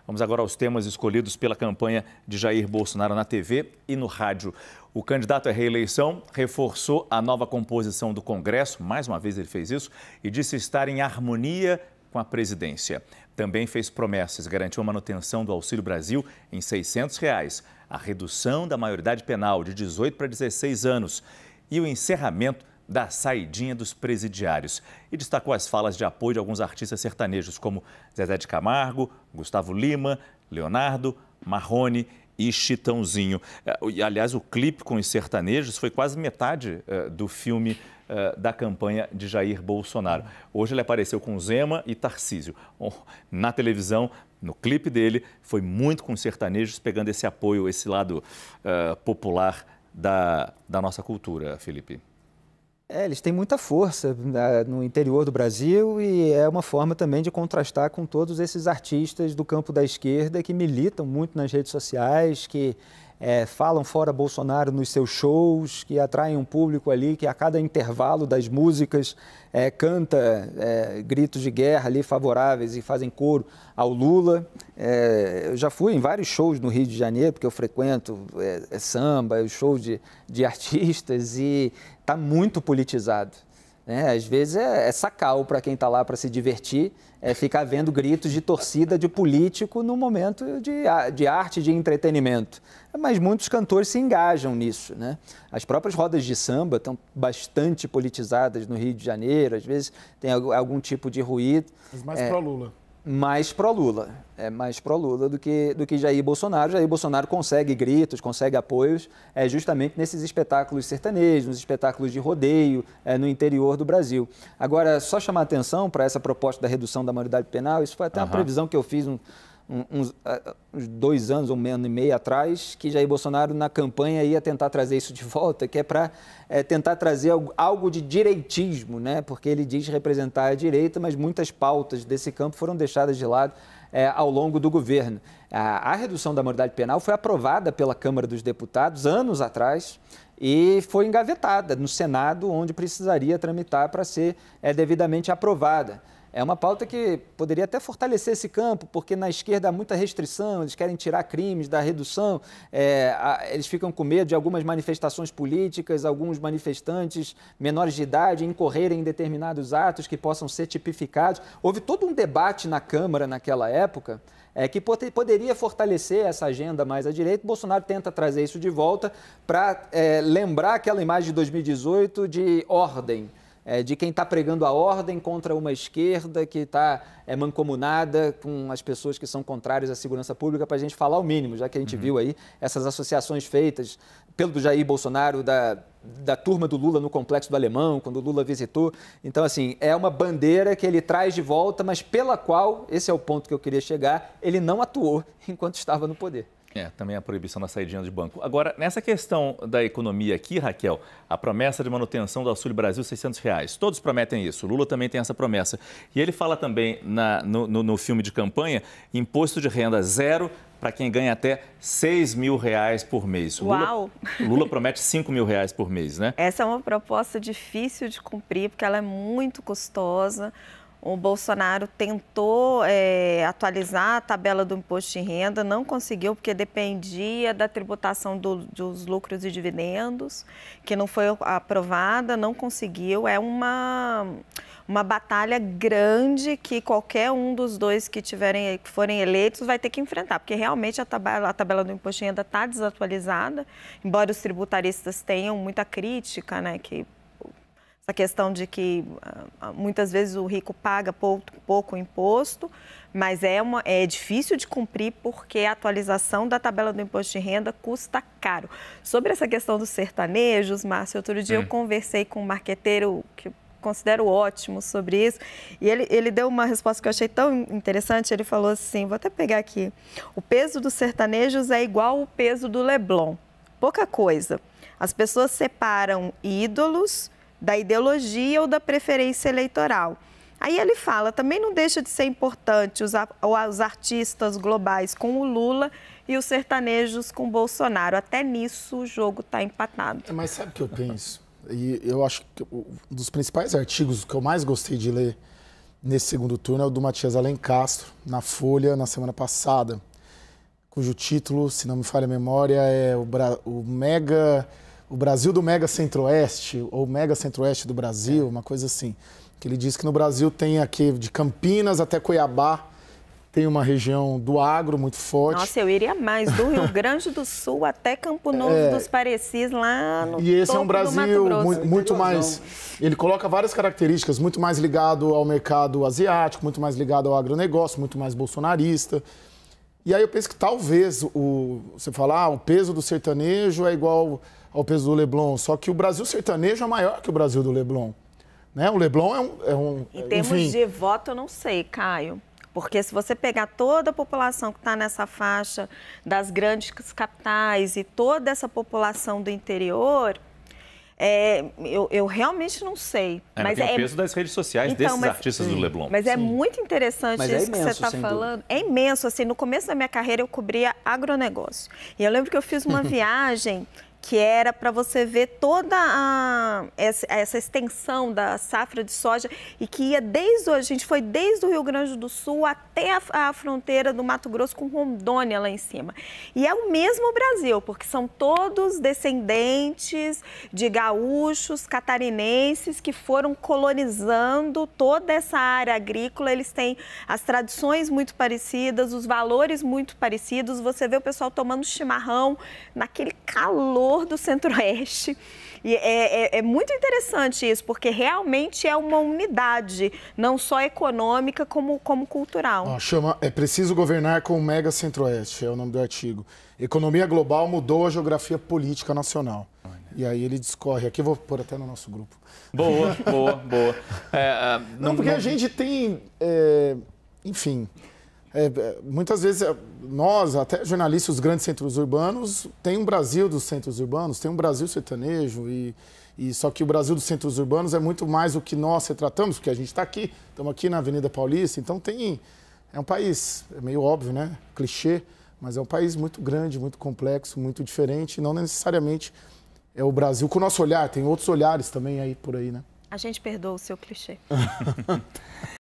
Vamos agora aos temas escolhidos pela campanha de Jair Bolsonaro na TV e no rádio. O candidato à reeleição reforçou a nova composição do Congresso, mais uma vez ele fez isso, e disse estar em harmonia com a presidência. Também fez promessas, garantiu a manutenção do Auxílio Brasil em R$ 600, a redução da maioridade penal de 18 para 16 anos e o encerramento da saidinha dos presidiários. E destacou as falas de apoio de alguns artistas sertanejos, como Zezé de Camargo, Gustavo Lima, Leonardo, Marrone e Chitãozinho. E, aliás, o clipe com os sertanejos foi quase metade do filme da campanha de Jair Bolsonaro. Hoje ele apareceu com Zema e Tarcísio. Na televisão, no clipe dele, foi muito com os sertanejos, pegando esse apoio, esse lado popular da nossa cultura, Felipe. Eles têm muita força no interior do Brasil e é uma forma também de contrastar com todos esses artistas do campo da esquerda que militam muito nas redes sociais, que falam fora Bolsonaro nos seus shows, que atraem um público ali que a cada intervalo das músicas canta gritos de guerra ali favoráveis e fazem coro ao Lula. Eu já fui em vários shows no Rio de Janeiro, porque eu frequento samba, shows de artistas e está muito politizado. Às vezes é sacal para quem está lá para se divertir, ficar vendo gritos de torcida de político no momento de arte, de entretenimento. Mas muitos cantores se engajam nisso, né? As próprias rodas de samba estão bastante politizadas no Rio de Janeiro, às vezes tem algum tipo de ruído. Mas mais pró-Lula. Mais pró-Lula, mais pró-Lula do que Jair Bolsonaro. Jair Bolsonaro consegue gritos, consegue apoios justamente nesses espetáculos sertanejos, nos espetáculos de rodeio no interior do Brasil. Agora, só chamar a atenção para essa proposta da redução da maioridade penal, isso foi até uma previsão que eu fiz uns 2 anos ou um ano e meio atrás, que Jair Bolsonaro na campanha ia tentar trazer isso de volta, que é para tentar trazer algo de direitismo, né? Porque ele diz representar a direita, mas muitas pautas desse campo foram deixadas de lado ao longo do governo. A redução da maioridade penal foi aprovada pela Câmara dos Deputados anos atrás e foi engavetada no Senado, onde precisaria tramitar para ser devidamente aprovada. É uma pauta que poderia até fortalecer esse campo, porque na esquerda há muita restrição, eles querem tirar crimes da redução, eles ficam com medo de algumas manifestações políticas, alguns manifestantes menores de idade incorrerem em determinados atos que possam ser tipificados. Houve todo um debate na Câmara naquela época que poderia fortalecer essa agenda mais à direita. Bolsonaro tenta trazer isso de volta para lembrar aquela imagem de 2018 de ordem, de quem está pregando a ordem contra uma esquerda que está mancomunada com as pessoas que são contrárias à segurança pública, para a gente falar o mínimo, já que a gente viu aí essas associações feitas pelo Jair Bolsonaro, da turma do Lula no Complexo do Alemão, quando o Lula visitou. Então, assim, é uma bandeira que ele traz de volta, mas pela qual, esse é o ponto que eu queria chegar, ele não atuou enquanto estava no poder. Também a proibição da saidinha de banco. Agora, nessa questão da economia aqui, Raquel, a promessa de manutenção do Auxílio Brasil, R$ 600. Todos prometem isso. O Lula também tem essa promessa. E ele fala também no filme de campanha, imposto de renda zero para quem ganha até R$ 6.000 por mês. Uau! O Lula promete R$ 5.000 por mês, né? Essa é uma proposta difícil de cumprir, porque ela é muito custosa. O Bolsonaro tentou atualizar a tabela do imposto de renda, não conseguiu, porque dependia da tributação dos lucros e dividendos, que não foi aprovada, não conseguiu. É uma batalha grande que qualquer um dos dois que forem eleitos vai ter que enfrentar, porque realmente a tabela do imposto de renda está desatualizada, embora os tributaristas tenham muita crítica, né, que a questão de que muitas vezes o rico paga pouco imposto, mas é difícil de cumprir porque a atualização da tabela do imposto de renda custa caro. Sobre essa questão dos sertanejos, Márcio, outro dia eu conversei com um marqueteiro que considero ótimo sobre isso, e ele deu uma resposta que eu achei tão interessante. Ele falou assim, vou até pegar aqui, o peso dos sertanejos é igual ao peso do Leblon, pouca coisa. As pessoas separam ídolos da ideologia ou da preferência eleitoral. Aí ele fala, também não deixa de ser importante os artistas globais com o Lula e os sertanejos com o Bolsonaro. Até nisso o jogo está empatado. Mas sabe o que eu penso? E eu acho que um dos principais artigos que eu mais gostei de ler nesse segundo turno é o do Matias Alencastro, na Folha, na semana passada, cujo título, se não me falha a memória, é o Brasil do Mega Centro-Oeste, ou Mega Centro-Oeste do Brasil, uma coisa assim. Que ele diz que no Brasil tem aqui de Campinas até Cuiabá, tem uma região do agro muito forte. Nossa, eu iria mais, do Rio Grande do Sul até Campo Novo dos Parecis, lá no E esse topo é um Brasil muito mais... Ele coloca várias características, muito mais ligado ao mercado asiático, muito mais ligado ao agronegócio, muito mais bolsonarista. E aí eu penso que talvez, você falar, o peso do sertanejo é igual ao peso do Leblon, só que o Brasil sertanejo é maior que o Brasil do Leblon. Né? O Leblon é um em termos de voto, eu não sei, Caio. Porque se você pegar toda a população que está nessa faixa das grandes capitais e toda essa população do interior, eu realmente não sei. Mas tem o peso das redes sociais desses artistas do Leblon. Mas é muito interessante isso que você está falando. É imenso. Assim, no começo da minha carreira, eu cobria agronegócio. E eu lembro que eu fiz uma viagem que era para você ver toda essa extensão da safra de soja e que ia a gente foi desde o Rio Grande do Sul até a fronteira do Mato Grosso com Rondônia lá em cima. E é o mesmo Brasil, porque são todos descendentes de gaúchos, catarinenses que foram colonizando toda essa área agrícola. Eles têm as tradições muito parecidas, os valores muito parecidos. Você vê o pessoal tomando chimarrão naquele calor do Centro-Oeste. E é muito interessante isso, porque realmente é uma unidade, não só econômica, como cultural. É preciso governar com o Mega Centro-Oeste, é o nome do artigo. Economia global mudou a geografia política nacional. E aí ele discorre. Aqui eu vou pôr até no nosso grupo. Boa. Não, porque a gente tem, enfim... muitas vezes nós, até jornalistas dos grandes centros urbanos, tem um Brasil dos centros urbanos, tem um Brasil sertanejo, e só que o Brasil dos centros urbanos é muito mais o que nós retratamos, porque a gente está aqui, estamos aqui na Avenida Paulista, então é um país, é meio óbvio, né? Clichê, mas é um país muito grande, muito complexo, muito diferente, não necessariamente é o Brasil com o nosso olhar, tem outros olhares também aí por aí, né? A gente perdoa o seu clichê.